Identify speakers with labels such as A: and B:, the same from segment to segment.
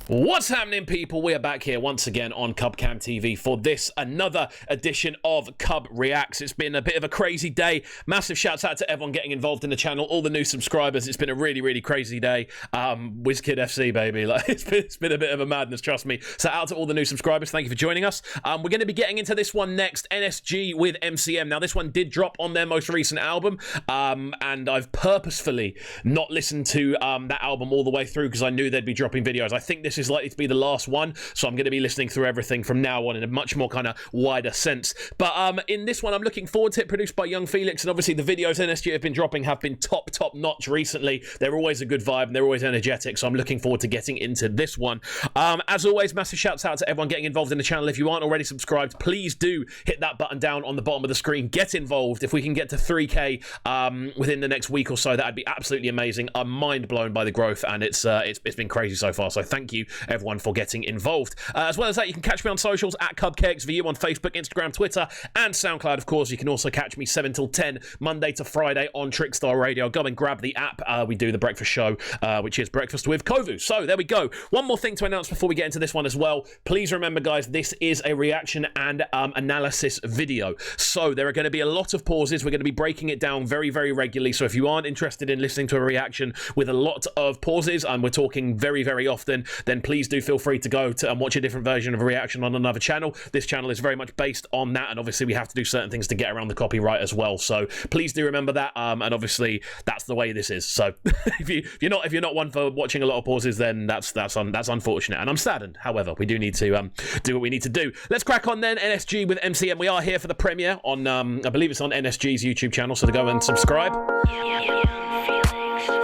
A: What's happening, people? We are back here once again on CubCamTV for this another edition of CubReacts. It's been a bit of a crazy day. Massive shouts out to everyone getting involved in the channel, all the new subscribers. It's been a really crazy day. WizKid FC, baby. Like, it's been a bit of a madness, trust me. So out to all the new subscribers, thank you for joining us. We're going to be getting into this one next, NSG with MCM. Now, this one did drop on their most recent album, and I've purposefully not listened to that album all the way through because I knew they'd be dropping videos. I think this is likely to be the last one, so I'm going to be listening through everything from now on in a much more kind of wider sense. But in this one, I'm looking forward to it, produced by Yung Felix, and obviously the videos NSG have been dropping have been top notch recently. They're always a good vibe, and they're always energetic, so I'm looking forward to getting into this one. As always, massive shouts out to everyone getting involved in the channel. If you aren't already subscribed, please do hit that button down on the bottom of the screen. Get involved. If we can get to 3K within the next week or so, that'd be absolutely amazing. I'm mind blown by the growth, and it's been crazy so far, so thank you everyone for getting involved. As well as that, you can catch me on socials at KXVU on Facebook, Instagram, Twitter, and SoundCloud. Of course, you can also catch me 7 till 10 Monday to Friday on Trickstar Radio. Go and grab the app. We do the breakfast show, which is Breakfast with Kovu. So there we go. One more thing to announce before we get into this one as well. Please remember, guys, this is a reaction and analysis video. So there are going to be a lot of pauses. We're going to be breaking it down very regularly. So if you aren't interested in listening to a reaction with a lot of pauses, and we're talking very often, then please do feel free to go to and watch a different version of a reaction on another channel. This channel is very much based on that, and obviously we have to do certain things to get around the copyright as well. So please do remember that, and obviously that's the way this is. So if you're not one for watching a lot of pauses, then that's unfortunate, and I'm saddened. However, we do need to do what we need to do. Let's crack on then. NSG with MCM. We are here for the premiere on I believe it's on NSG's YouTube channel, so to go and subscribe.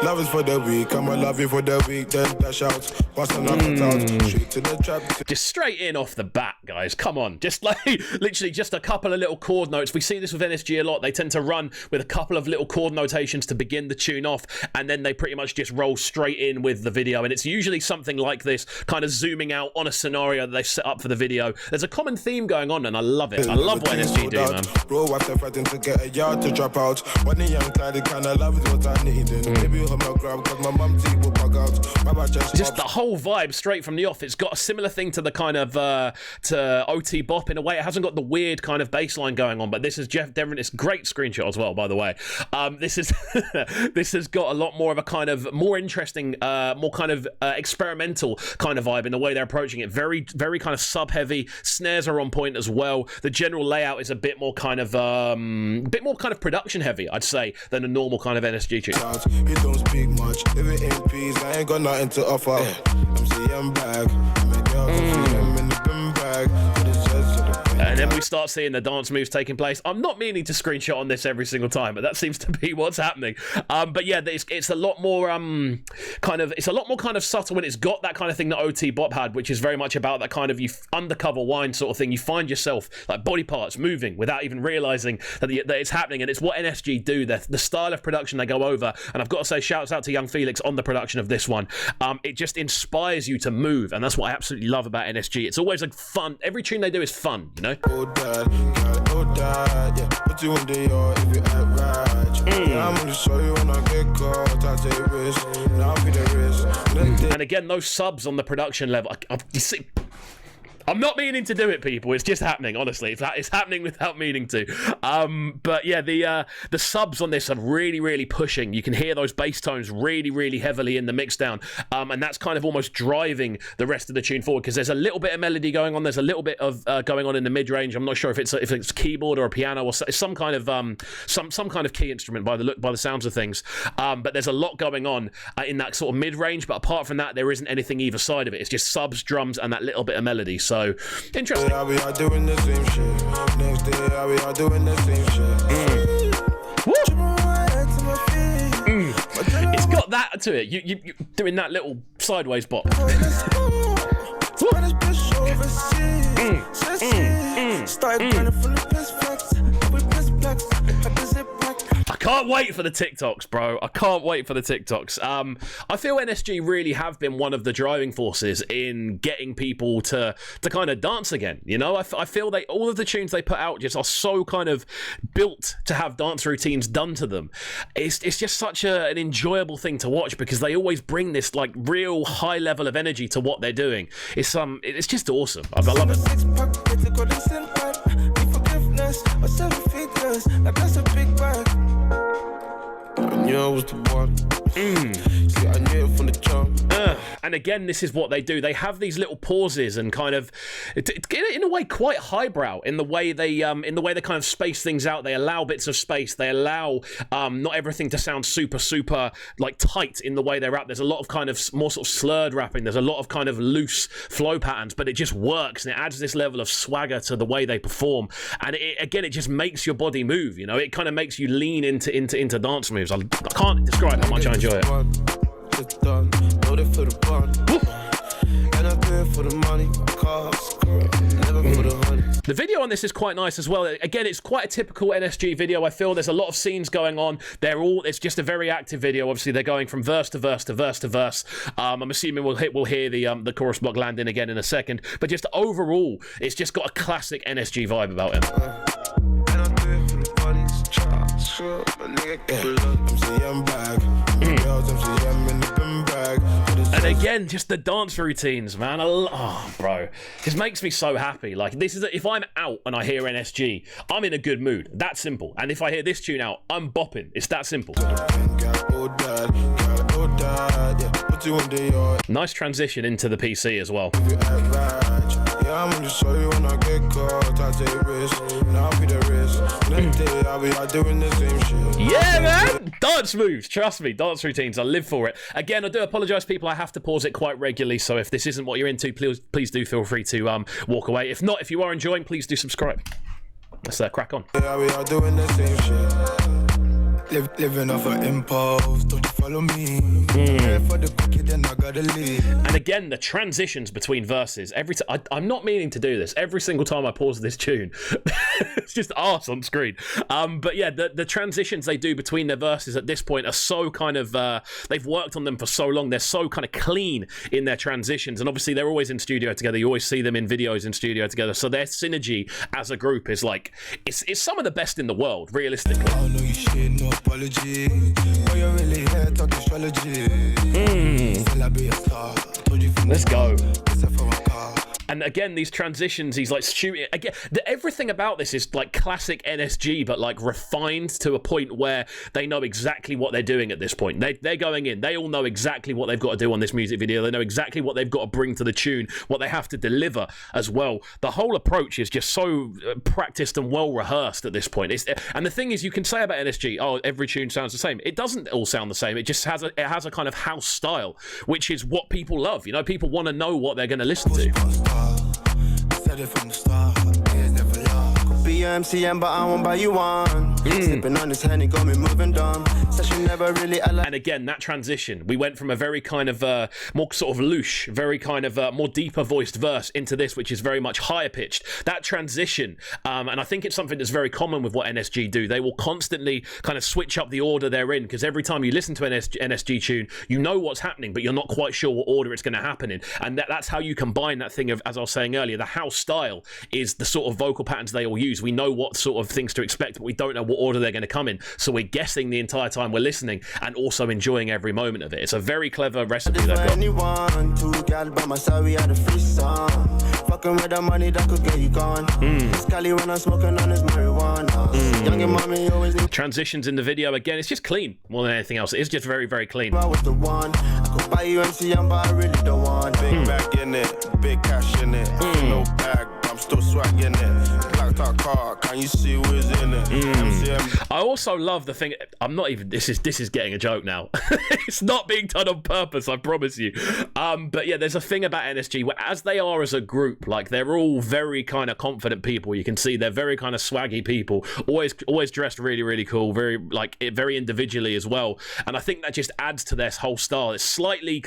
B: Love is for the week, I'ma love you for the week, then dash out, bustin' up the town, straight to the trap.
A: Just straight in off the bat, guys, come on. Just like, literally just a couple of little chord notes. We see this with NSG a lot. They tend to run with a couple of little chord notations to begin the tune off, and then they pretty much just roll straight in with the video, and it's usually something like this, kind of zooming out on a scenario that they've set up for the video. There's a common theme going on, and I love it. I love what NSG do, man.
B: Bro, what's the fighting to get a yard to drop out? When the young guy, the kind of love is what I need, maybe
A: just the whole vibe straight from the off. It's got a similar thing to the kind of to OT Bop in a way. It hasn't got the weird kind of bass line going on, but this is Jeff Devon. It's a great screenshot as well, by the way. This is this has got a lot more of a kind of more interesting, more kind of experimental kind of vibe in the way they're approaching it. Very kind of sub heavy. Snares are on point as well. The general layout is a bit more kind of production heavy, I'd say, than a normal kind of NSG tune.
B: He don't speak much, if it ain't peace, I ain't got nothing to offer. MCM back, MCM in the bin bag.
A: And then we start seeing the dance moves taking place. I'm not meaning to screenshot on this every single time, but that seems to be what's happening. But yeah, it's a lot more kind of subtle, when it's got that kind of thing that OT Bop had, which is very much about that kind of undercover wine sort of thing. You find yourself like body parts moving without even realizing that it's happening, and it's what NSG do. The style of production they go over, and I've got to say, shouts out to Yung Felix on the production of this one. It just inspires you to move, and that's what I absolutely love about NSG. It's always like fun. Every tune they do is fun, you know.
B: Oh dad, yeah. Put you in the yard if you act right. Yeah, I'm gonna show you when I get caught. I take risks, now I'll be the risk.
A: And again, those subs on the production level, you see, I'm not meaning to do it, people. It's just happening, honestly. It's happening without meaning to. But yeah, the subs on this are really pushing. You can hear those bass tones really heavily in the mix down, and that's kind of almost driving the rest of the tune forward, because there's a little bit of melody going on. There's a little bit of going on in the mid range. I'm not sure if it's keyboard or a piano or some kind of some kind of key instrument by the sounds of things. But there's a lot going on in that sort of mid range. But apart from that, there isn't anything either side of it. It's just subs, drums, and that little bit of melody. So interesting.
B: We are doing the same shit. Next day, we are doing the same shit.
A: It's got that to it. You doing that little sideways bop. can't wait for the TikToks, bro. I can't wait for the TikToks. I feel NSG really have been one of the driving forces in getting people to kind of dance again. You know, I feel all of the tunes they put out just are so kind of built to have dance routines done to them. It's just such an enjoyable thing to watch because they always bring this like real high level of energy to what they're doing. It's just awesome. I love it.
B: That's a big bag. I knew I was the one. See, I knew it from the jump.
A: And again, this is what they do. They have these little pauses and kind of, in a way, quite highbrow in the way they kind of space things out. They allow bits of space. They allow not everything to sound super like tight in the way they rap. There's a lot of kind of more sort of slurred rapping. There's a lot of kind of loose flow patterns, but it just works and it adds this level of swagger to the way they perform. And it just makes your body move. You know, it kind of makes you lean into dance moves. I can't describe how much I enjoy it.
B: It's done. Know they for the bun. And I pay for the money. Cars, never for the honey.
A: The video on this is quite nice as well. Again, it's quite a typical NSG video. I feel there's a lot of scenes going on. It's just a very active video. Obviously, they're going from verse to verse to verse to verse. I'm assuming we'll hear the chorus block land in again in a second. But just overall, it's just got a classic NSG vibe about him.
B: And I pay for the money. Sure, my nigga MCM bag. Girls, MCM in the bin bag.
A: And again, just the dance routines, man. Oh, bro, this makes me so happy. Like, this is if I'm out and I hear NSG, I'm in a good mood. That simple. And if I hear this tune out, I'm bopping. It's that simple. Nice transition into the PC as well.
B: I'm gonna show you when I get caught. I take risks, and I'll be the risk. Next day I'll be out doing the same shit.
A: Yeah, man! Dance moves, trust me, dance routines, I live for it. Again, I do apologise, people, I have to pause it quite regularly, so if this isn't what you're into, please do feel free to walk away. If not, if you are enjoying, please do subscribe. Let's crack on.
B: I'll be out doing the same shit. Living off an impulse, don't you follow me? For the cookie, then I gotta leave.
A: And again, the transitions between verses. I'm not meaning to do this. Every single time I pause this tune, it's just arse on screen. But yeah, the transitions they do between their verses at this point are so kind of, they've worked on them for so long. They're so kind of clean in their transitions. And obviously they're always in studio together. You always see them in videos in studio together. So their synergy as a group is like, it's some of the best in the world, realistically.
B: I know you shit, no apology. But you're really here talking astrology.
A: Let's go. And again, these transitions, he's like shooting again. Everything about this is like classic NSG, but like refined to a point where they know exactly what they're doing at this point. They're going in. They all know exactly what they've got to do on this music video. They know exactly what they've got to bring to the tune, what they have to deliver as well. The whole approach is just so practiced and well rehearsed at this point. And the thing is, you can say about NSG, oh, every tune sounds the same. It doesn't all sound the same. It just has a kind of house style, which is what people love. You know, people want to know what they're going to listen to.
B: Said it from the start, never lie. Could be your MCM, but I won't buy you one. Sipping on this Henny, got me moving dumb. Said she never really
A: And again, that transition, we went from a very kind of more sort of louche, very kind of more deeper voiced verse into this, which is very much higher pitched. That transition, and I think it's something that's very common with what NSG do. They will constantly kind of switch up the order they're in, because every time you listen to an NSG tune, you know what's happening, but you're not quite sure what order it's going to happen in. And that's how you combine that thing of, as I was saying earlier, the house style is the sort of vocal patterns they all use. We know what sort of things to expect, but we don't know what order they're going to come in. So we're guessing the entire time we're listening and also enjoying every moment of it. It's a very clever recipe they've got.
B: Anyone, two gal by my side, we had a free song. Fucking with the money that could get you gone. Scally when I'm smoking on his marijuana. Young and mommy always need
A: transitions in the video, again, it's just clean more than anything else. It's just very, very clean.
B: I was the one. I could buy you MCM, but I really don't want. Big bag in it, big cash in it. No bag, I'm still swagging it. Black top car, can you see who's in it? MCM.
A: I also love the thing. I'm not even. This is getting a joke now. It's not being done on purpose, I promise you. But yeah, there's a thing about NSG where, as they are as a group, like they're all very kind of confident people. You can see they're very kind of swaggy people. Always dressed really, really cool. Very very individually as well. And I think that just adds to their whole style. It's slightly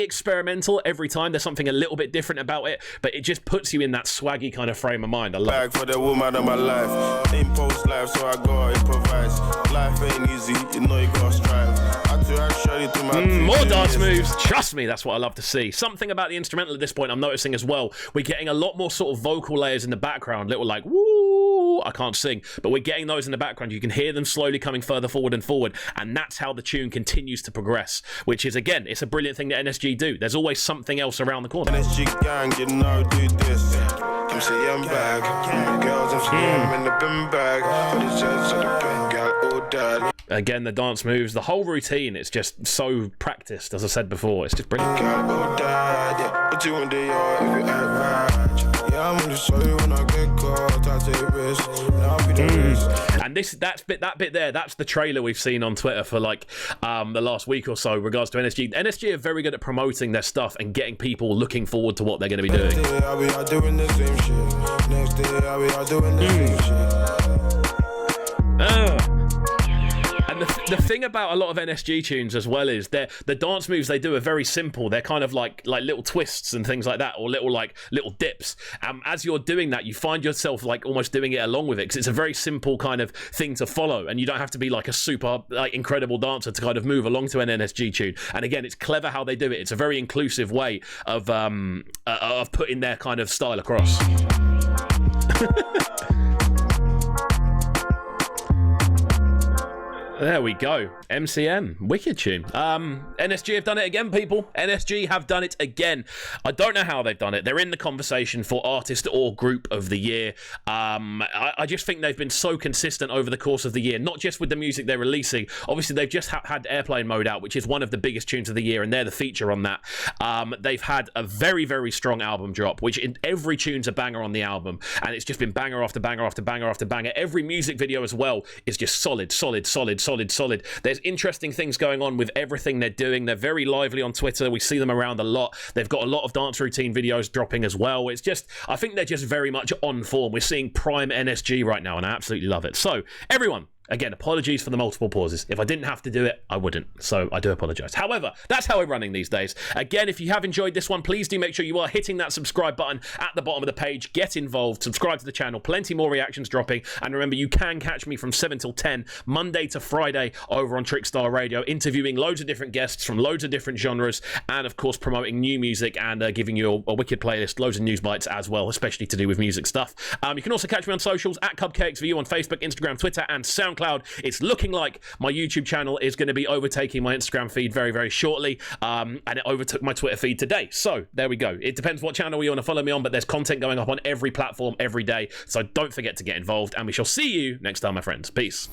A: experimental every time. There's something a little bit different about it, but it just puts you in that swaggy kind of frame of mind. I love it.
B: For the woman of my life. Ain't post life, so I gotta improvise. Life ain't easy, you know you gotta strive. I do actually to my
A: more dance moves. Trust me, that's what I love to see. Something about the instrumental at this point I'm noticing as well. We're getting a lot more sort of vocal layers in the background. Little like, woo, I can't sing, but we're getting those in the background. You can hear them slowly coming further forward and forward, and that's how the tune continues to progress, which is, again, it's a brilliant thing that NSG do. There's always something else around the corner.
B: NSG gang, you know, do this. MCM bag, girls MCM in the bin bag.
A: Again, the dance moves, the whole routine, it's just so practiced, as I said before. It's just brilliant. And that bit there, that's the trailer we've seen on Twitter for like the last week or so in regards to NSG. NSG are very good at promoting their stuff and getting people looking forward to what they're going to be doing. And the thing about a lot of NSG tunes as well is the dance moves they do are very simple. They're kind of like little twists and things like that, or little dips. As you're doing that, you find yourself like almost doing it along with it, because it's a very simple kind of thing to follow, and you don't have to be like a super incredible dancer to kind of move along to an NSG tune. And again, it's clever how they do it. It's a very inclusive way of putting their kind of style across. There we go. MCM. Wicked tune. NSG have done it again, people. NSG have done it again. I don't know how they've done it. They're in the conversation for Artist or Group of the Year. I just think they've been so consistent over the course of the year, not just with the music they're releasing. Obviously, they've just had Airplane Mode out, which is one of the biggest tunes of the year, and they're the feature on that. They've had a very, very strong album drop, which in every tune's a banger on the album, and it's just been banger after banger after banger after banger. Every music video as well is just solid. There's interesting things going on with everything they're doing. They're very lively on Twitter. We see them around a lot. They've got a lot of dance routine videos dropping as well. It's just, I think they're just very much on form. We're seeing prime NSG right now, and I absolutely love it. So, everyone, again, apologies for the multiple pauses. If I didn't have to do it, I wouldn't. So I do apologize. However, that's how we're running these days. Again, if you have enjoyed this one, please do make sure you are hitting that subscribe button at the bottom of the page. Get involved. Subscribe to the channel. Plenty more reactions dropping. And remember, you can catch me from 7 till 10, Monday to Friday, over on Trickstar Radio, interviewing loads of different guests from loads of different genres, and of course, promoting new music and giving you a wicked playlist, loads of news bites as well, especially to do with music stuff. You can also catch me on socials at KXVU on Facebook, Instagram, Twitter, and SoundCloud. It's looking like my YouTube channel is going to be overtaking my Instagram feed very, very shortly, and it overtook my Twitter feed today. So there we go. It depends what channel you want to follow me on, but there's content going up on every platform every day, so don't forget to get involved, and we shall see you next time, my friends. Peace.